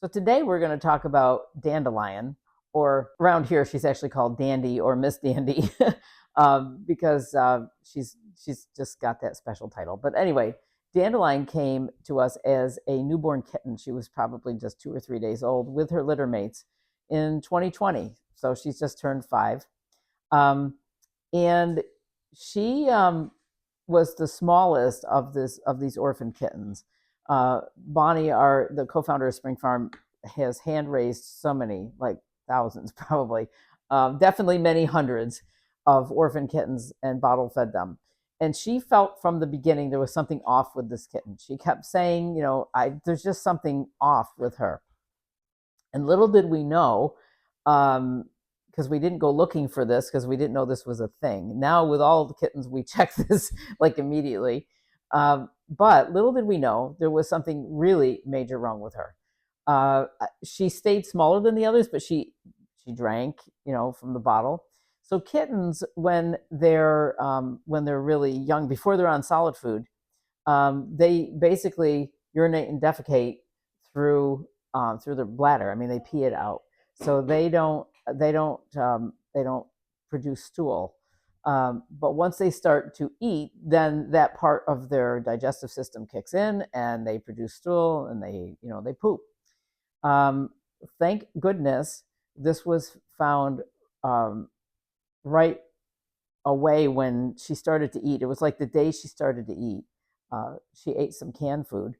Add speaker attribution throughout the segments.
Speaker 1: So today we're going to talk about Dandelion, or around here she's actually called Dandy or Miss Dandy, because she's just got that special title. But anyway, Dandelion came to us as a newborn kitten. She was probably just 2 or 3 days old with her litter mates in 2020. So she's just turned 5. Um, and she was the smallest of these orphan kittens. Bonnie, the co-founder of Spring Farm, has hand raised so many, like thousands probably, definitely many hundreds of orphan kittens and bottle fed them. And she felt from the beginning there was something off with this kitten. She kept saying, there's just something off with her. And little did we know, because we didn't go looking for this because we didn't know this was a thing. Now with all the kittens, we check this like immediately. But little did we know there was something really major wrong with her. She stayed smaller than the others, but she drank, from the bottle. So kittens, when they're really young, before they're on solid food, they basically urinate and defecate through their bladder. I mean, they pee it out. So they don't produce stool. But once they start to eat, then that part of their digestive system kicks in, and they produce stool, and they poop. Thank goodness this was found right away when she started to eat. It was like the day she started to eat. She ate some canned food,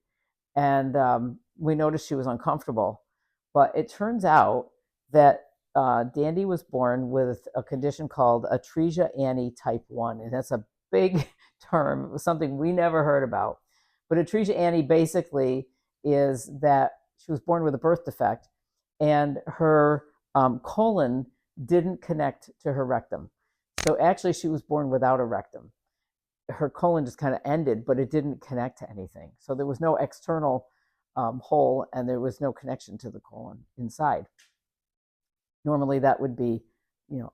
Speaker 1: and we noticed she was uncomfortable. But it turns out that Dandy was born with a condition called atresia Annie type 1, and that's a big term. It was something we never heard about. But atresia Annie basically is that she was born with a birth defect, and her colon didn't connect to her rectum. So actually, she was born without a rectum. Her colon just kind of ended, but it didn't connect to anything. So there was no external hole, and there was no connection to the colon inside. Normally, that would be,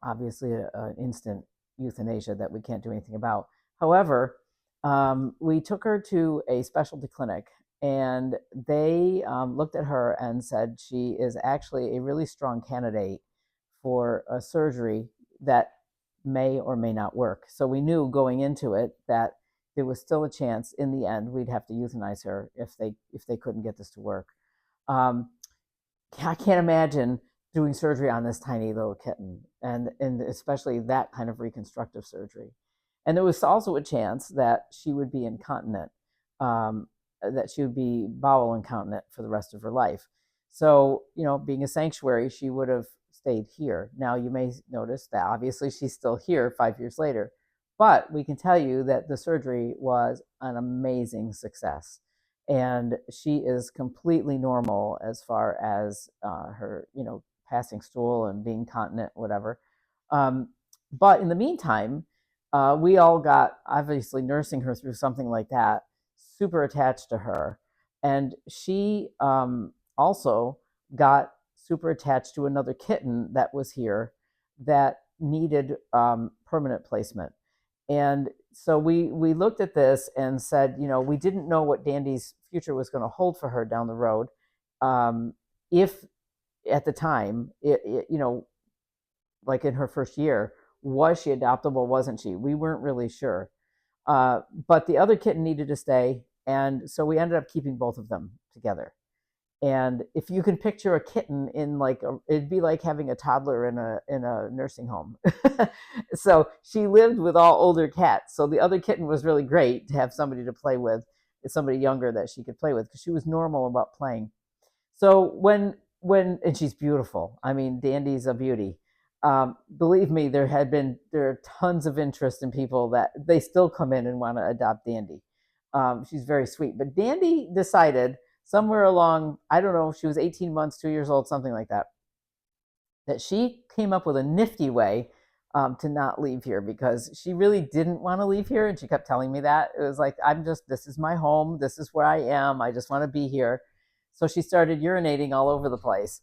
Speaker 1: obviously an instant euthanasia that we can't do anything about. However, we took her to a specialty clinic, and they looked at her and said she is actually a really strong candidate for a surgery that may or may not work. So we knew going into it that there was still a chance in the end we'd have to euthanize her if they couldn't get this to work. I can't imagine doing surgery on this tiny little kitten, and especially that kind of reconstructive surgery. And there was also a chance that she would be incontinent, that she would be bowel incontinent for the rest of her life. So, being a sanctuary, she would have stayed here. Now, you may notice that obviously she's still here 5 years later, but we can tell you that the surgery was an amazing success. And she is completely normal as far as her, passing stool and being continent, whatever. But in the meantime, we all got, obviously nursing her through something like that, super attached to her. And she also got super attached to another kitten that was here that needed permanent placement. And so we looked at this and said, we didn't know what Dandy's future was going to hold for her down the road. If at the time, like in her first year, was she adoptable? Wasn't she? We weren't really sure. But the other kitten needed to stay. And so we ended up keeping both of them together. And if you can picture a kitten in it'd be like having a toddler in a nursing home. So she lived with all older cats. So the other kitten was really great to have somebody to play with, somebody younger that she could play with, because she was normal about playing. So when and she's beautiful. I mean, Dandy's a beauty. Believe me, there are tons of interest in people that they still come in and want to adopt Dandy. She's very sweet. But Dandy decided somewhere along, I don't know, she was 18 months, 2 years old, something like that, that she came up with a nifty way to not leave here, because she really didn't want to leave here. And she kept telling me that. It was like, this is my home. This is where I am. I just want to be here. So she started urinating all over the place.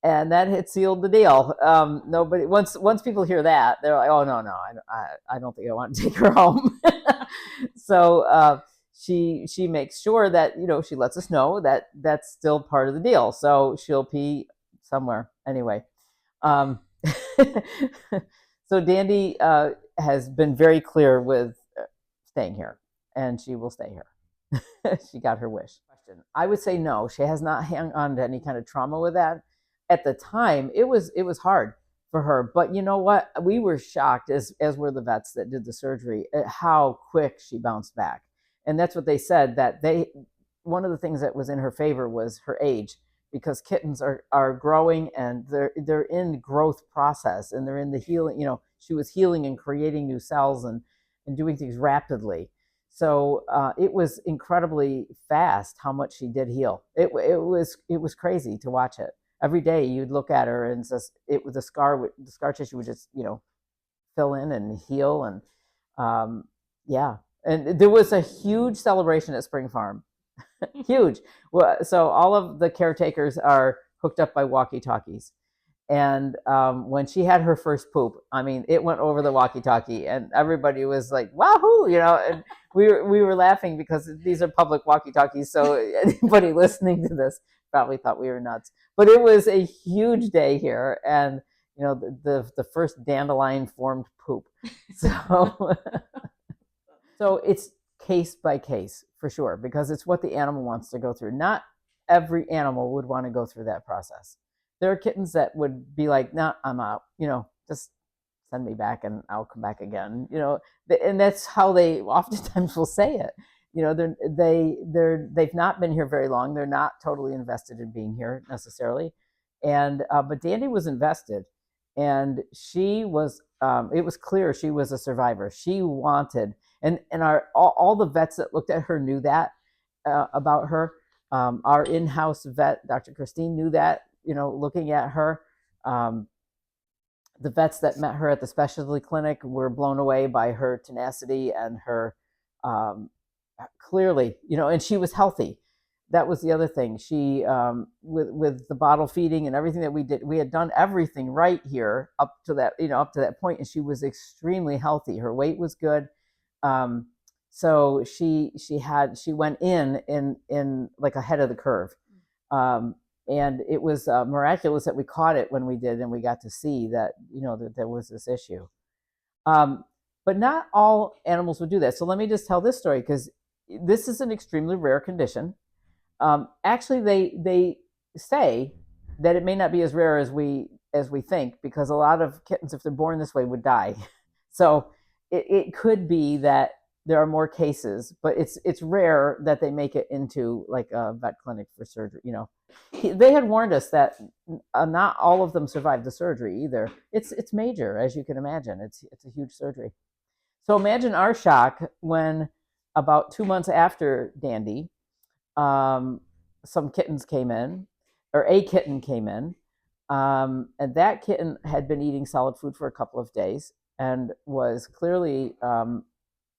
Speaker 1: And that had sealed the deal. Nobody, once people hear that, they're like, oh, no, I don't think I want to take her home. So she makes sure that, she lets us know that that's still part of the deal. So she'll pee somewhere anyway. Um, so Dandy has been very clear with staying here, and she will stay here. She got her wish. I would say no. She has not hung on to any kind of trauma with that. At the time, it was hard for her, but you know what? We were shocked, as were the vets that did the surgery, at how quick she bounced back. And that's what they said, that one of the things that was in her favor was her age, because kittens are growing, and they're in growth process, and they're in the healing. She was healing and creating new cells, and doing things rapidly. So it was incredibly fast how much she did heal. It was crazy to watch it. Every day you'd look at her, and the scar tissue would just fill in and heal. And yeah, and there was a huge celebration at Spring Farm. Huge. Well, so all of the caretakers are hooked up by walkie-talkies. And when she had her first poop, I mean, it went over the walkie-talkie, and everybody was like, "Wahoo!" And we were laughing because these are public walkie-talkies, so anybody listening to this probably thought we were nuts. But it was a huge day here, and the first dandelion formed poop. So so it's case by case for sure, because it's what the animal wants to go through. Not every animal would want to go through that process. There are kittens that would be like, "Nah, I'm out. Just send me back, and I'll come back again." And that's how they oftentimes will say it. They've not been here very long. They're not totally invested in being here necessarily, and but Dandy was invested, and she was. It was clear she was a survivor. She wanted, and all the vets that looked at her knew that about her. Our in-house vet, Dr. Christine, knew that. Looking at her, the vets that met her at the specialty clinic were blown away by her tenacity and her clearly, and she was healthy. That was the other thing. She, with the bottle feeding and everything that we did, we had done everything right here up to that point, and she was extremely healthy. Her weight was good. So she went in like ahead of the curve. And it was miraculous that we caught it when we did, and we got to see that that there was this issue. But not all animals would do that. So let me just tell this story, because this is an extremely rare condition. Actually, they say that it may not be as rare as we think, because a lot of kittens, if they're born this way, would die. So it could be that there are more cases, but it's rare that they make it into like a vet clinic for surgery. They had warned us that not all of them survived the surgery either. It's major, as you can imagine. It's a huge surgery. So imagine our shock when, about 2 months after Dandy, some kittens came in, or a kitten came in, and that kitten had been eating solid food for a couple of days and was clearly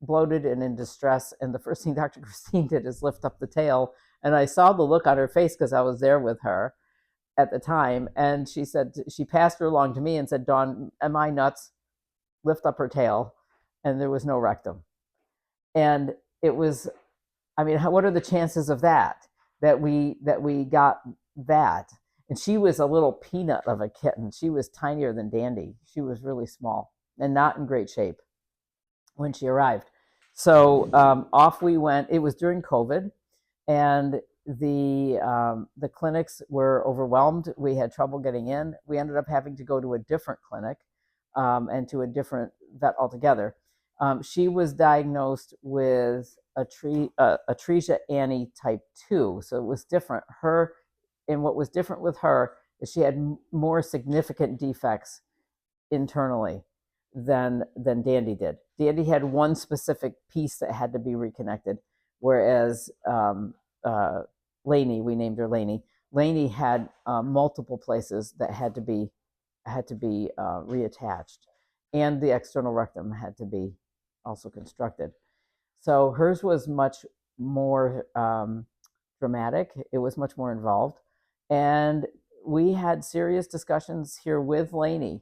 Speaker 1: bloated and in distress. And the first thing Dr. Christine did is lift up the tail. And I saw the look on her face, because I was there with her at the time. And she said, she passed her along to me and said, "Dawn, am I nuts? Lift up her tail." And there was no rectum. And it was, I mean, what are the chances of that we got that? And she was a little peanut of a kitten. She was tinier than Dandy. She was really small and not in great shape when she arrived. So off we went. It was during COVID, and the clinics were overwhelmed. We had trouble getting in. We ended up having to go to a different clinic, and to a different vet altogether. She was diagnosed with atresia Annie type 2, so it was different. And what was different with her is she had more significant defects internally than Dandy did. Dandy had one specific piece that had to be reconnected, whereas Lainey, we named her Lainey. Lainey had multiple places that had to be reattached, and the external rectum had to be also constructed. So hers was much more dramatic. It was much more involved, and we had serious discussions here with Lainey,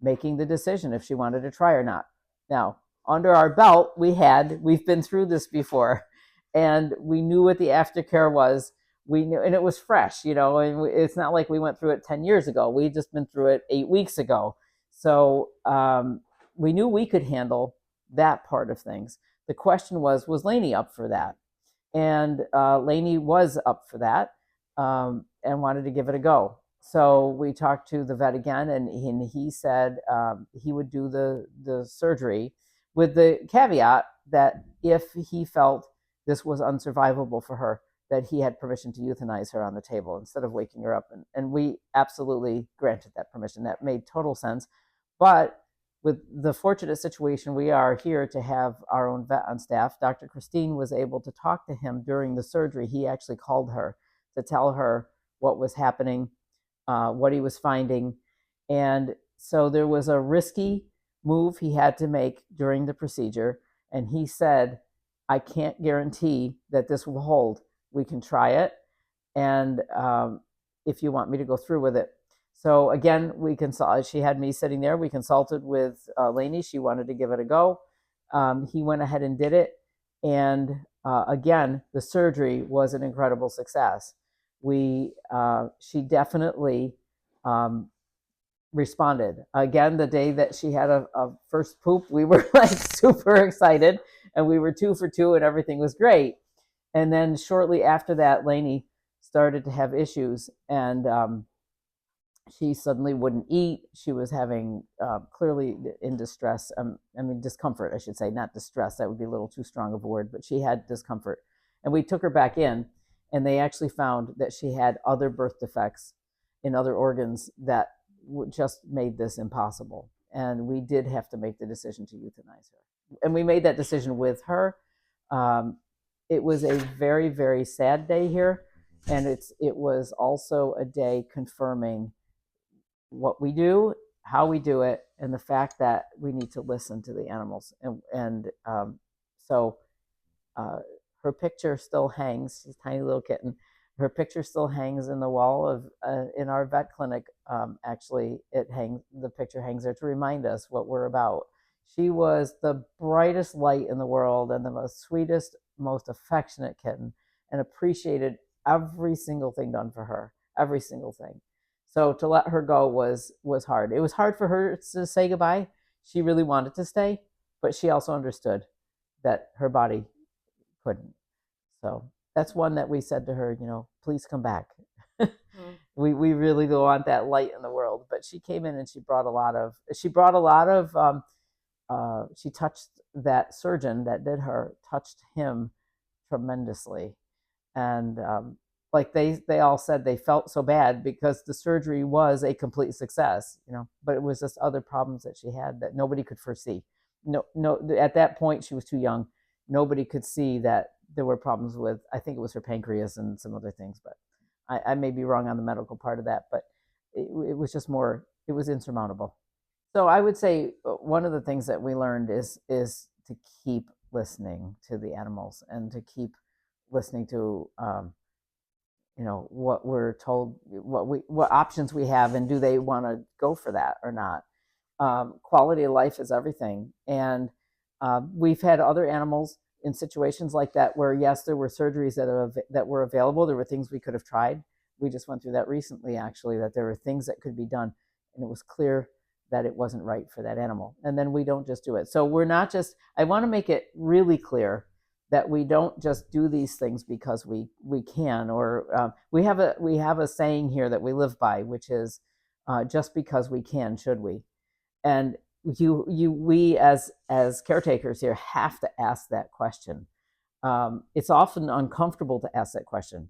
Speaker 1: making the decision if she wanted to try or not. Now, under our belt, we've been through this before, and we knew what the aftercare was. We knew, and it was fresh, and it's not like we went through it 10 years ago. We just been through it 8 weeks ago. So we knew we could handle that part of things. The question was Lainey up for that? And Lainey was up for that, and wanted to give it a go. So we talked to the vet again, and he said he would do the surgery, with the caveat that if he felt this was unsurvivable for her, that he had permission to euthanize her on the table instead of waking her up. And we absolutely granted that permission. That made total sense. But with the fortunate situation we are here to have our own vet on staff, Dr. Christine was able to talk to him during the surgery. He actually called her to tell her what was happening, what he was finding. And so there was a risky move he had to make during the procedure. And he said, I can't guarantee that this will hold. We can try it. And if you want me to go through with it. So again, she had me sitting there. We consulted with Lainey. She wanted to give it a go. He went ahead and did it. And again, the surgery was an incredible success. She definitely responded. Again, the day that she had a first poop, we were like super excited, and we were 2 for 2 and everything was great. And then shortly after that, Lainey started to have issues, and she suddenly wouldn't eat. She was having clearly in distress. Discomfort, I should say, not distress. That would be a little too strong of a word, but she had discomfort. And we took her back in, and they actually found that she had other birth defects in other organs that just made this impossible. And we did have to make the decision to euthanize her. And we made that decision with her. It was a very, very sad day here. And it was also a day confirming what we do, how we do it, and the fact that we need to listen to the animals. So her picture still hangs. She's a tiny little kitten. Her picture still hangs in the wall of in our vet clinic. Actually, the picture hangs there to remind us what we're about. She was the brightest light in the world, and the most sweetest, most affectionate kitten, and appreciated every single thing done for her, every single thing. So to let her go was hard. It was hard for her to say goodbye. She really wanted to stay, but she also understood that her body couldn't. So that's one that we said to her, please come back. We really don't want that light in the world. But she came in and she touched that surgeon that did her, touched him tremendously. And like they all said, they felt so bad because the surgery was a complete success, but it was just other problems that she had that nobody could foresee. No, at that point she was too young. Nobody could see that there were problems with, I think it was her pancreas and some other things, but I may be wrong on the medical part of that, but it was just more, it was insurmountable. So I would say one of the things that we learned is to keep listening to the animals and to keep listening to what we're told, what options we have, and do they want to go for that or not. Quality of life is everything, and we've had other animals in situations like that where, yes, there were surgeries that were available. There were things we could have tried. We just went through that recently, actually, that there were things that could be done, and it was clear that it wasn't right for that animal. And then we don't just do it. So we're not just, I want to make it really clear that we don't just do these things because we can, or we have a saying here that we live by, which is just because we can, should we? And we as caretakers here have to ask that question. It's often uncomfortable to ask that question,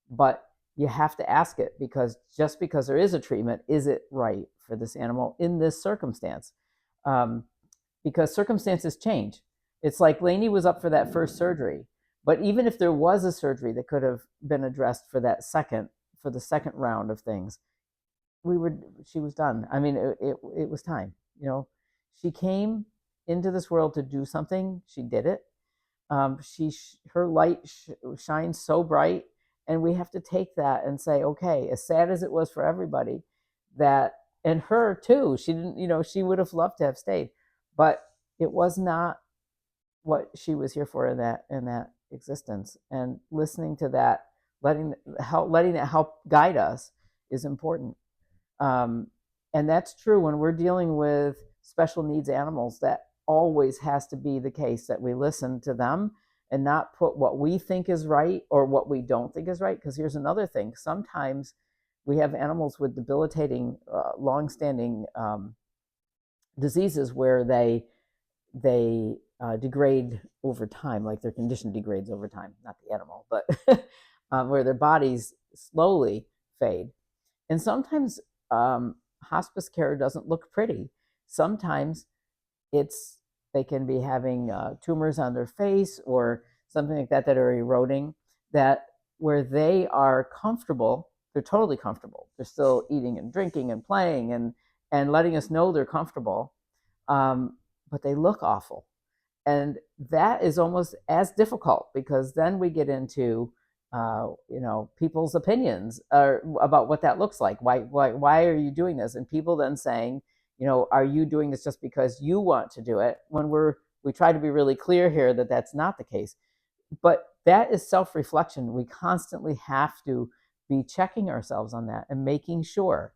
Speaker 1: but you have to ask it, because just because there is a treatment, is it right for this animal in this circumstance? Because circumstances change. It's like Lainey was up for that first surgery, but even if there was a surgery that could have been addressed for the second round of things, she was done. I mean, it was time. She came into this world to do something. She did it. Her light shines so bright, and we have to take that and say, okay, as sad as it was for everybody, and her too, she didn't, she would have loved to have stayed, but it was not what she was here for in that existence. And listening to that, letting it help guide us is important. Um, and that's true when we're dealing with special needs animals. That always has to be the case, that we listen to them and not put what we think is right or what we don't think is right. Because here's another thing: sometimes we have animals with debilitating, long-standing diseases where they degrade over time, like their condition degrades over time. Not the animal, but where their bodies slowly fade. And sometimes hospice care doesn't look pretty. Sometimes it's they can be having tumors on their face or something like that that are eroding, that where they are comfortable, they're totally comfortable. They're still eating and drinking and playing and letting us know they're comfortable, but they look awful. And that is almost as difficult, because then we get into people's opinions about what that looks like. Why are you doing this? And people then saying, are you doing this just because you want to do it? When we try to be really clear here that that's not the case. But that is self-reflection. We constantly have to be checking ourselves on that and making sure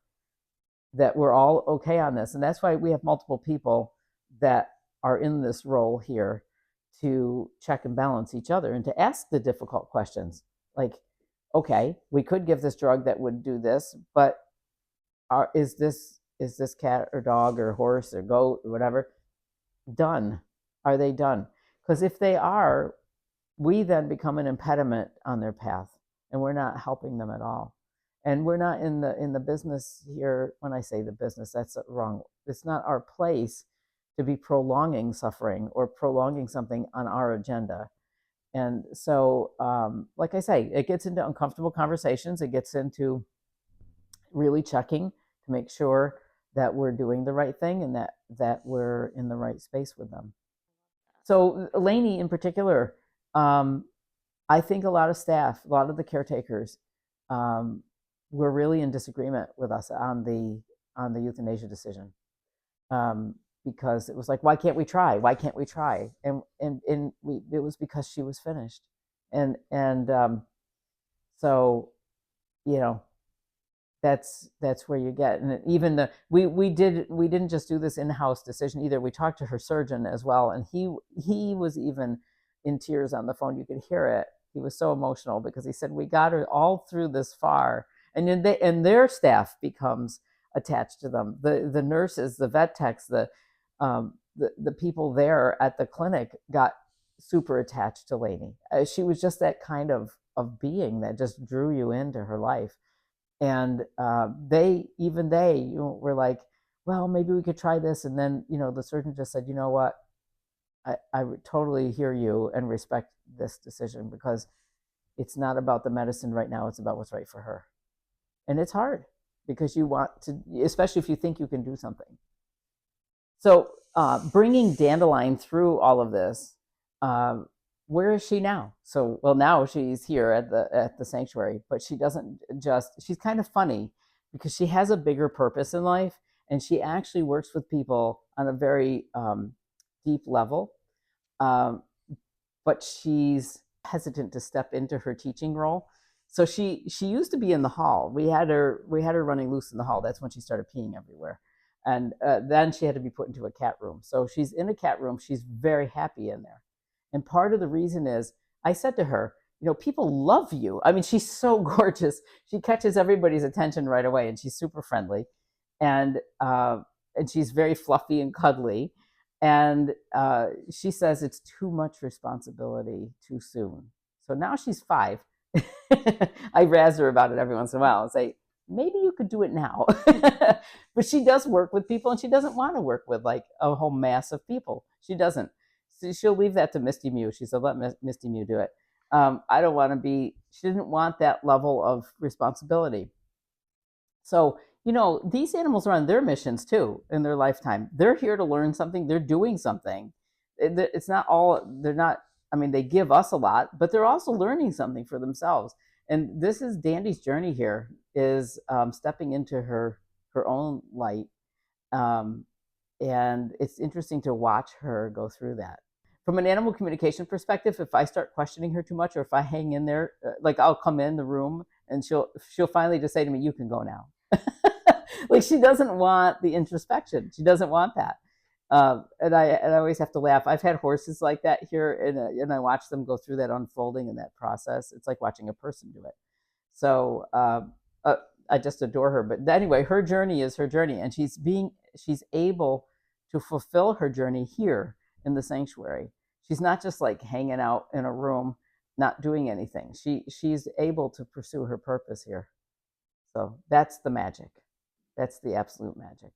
Speaker 1: that we're all okay on this. And that's why we have multiple people that are in this role here to check and balance each other and to ask the difficult questions. Like, okay, we could give this drug that would do this, but is this cat or dog or horse or goat or whatever done? Are they done? Because if they are, we then become an impediment on their path, and we're not helping them at all. And we're not in the business here. When I say the business, that's wrong. It's not our place to be prolonging suffering or prolonging something on our agenda. And so, like I say, it gets into uncomfortable conversations. It gets into really checking to make sure that we're doing the right thing and that we're in the right space with them. So Lainey in particular, I think a lot of staff, a lot of the caretakers, um, were really in disagreement with us on the euthanasia decision, because it was like, why can't we try? Why can't we try? It was because she was finished, and so you know that's where you get. And even we didn't just do this in-house decision either. We talked to her surgeon as well, and he was even in tears on the phone. You could hear it. He was so emotional because he said, we got her all through this far, and then their staff becomes attached to them. The nurses, the vet techs, the people there at the clinic got super attached to Lainey. She was just that kind of being that just drew you into her life. And they were like, well, maybe we could try this. And then the surgeon just said, you know what, I totally hear you and respect this decision, because it's not about the medicine right now, it's about what's right for her. And it's hard because you want to, especially if you think you can do something. So bringing Dandelion through all of this, where is she now? So, well, now she's here at the sanctuary, but she doesn't just, she's kind of funny because she has a bigger purpose in life, and she actually works with people on a very deep level. But she's hesitant to step into her teaching role. So she used to be in the hall. We had her running loose in the hall. That's when she started peeing everywhere. And then she had to be put into a cat room. So she's in a cat room. She's very happy in there. And part of the reason is, I said to her, people love you. I mean, she's so gorgeous. She catches everybody's attention right away, and she's super friendly, and she's very fluffy and cuddly. And she says it's too much responsibility too soon. So now she's 5. I razz her about it every once in a while and say, maybe you could do it now. But she does work with people, and she doesn't want to work with like a whole mass of people. She doesn't. So she'll leave that to Misty Mew. She said, let Misty Mew do it. I don't want to be, she didn't want that level of responsibility. So, these animals are on their missions too in their lifetime. They're here to learn something. They're doing something. It's not all, they're not, I mean, they give us a lot, but they're also learning something for themselves. And this is Dandy's journey here, is stepping into her own light, And it's interesting to watch her go through that. From an animal communication perspective, if I start questioning her too much, or if I hang in there, like I'll come in the room and she'll finally just say to me, "You can go now." Like she doesn't want the introspection. She doesn't want that. And I always have to laugh. I've had horses like that here, and I watch them go through that unfolding and that process. It's like watching a person do it. So uh, I just adore her. But anyway, her journey is her journey, and she's able to fulfill her journey here in the sanctuary. She's not just like hanging out in a room, not doing anything. She's able to pursue her purpose here. So that's the magic. That's the absolute magic.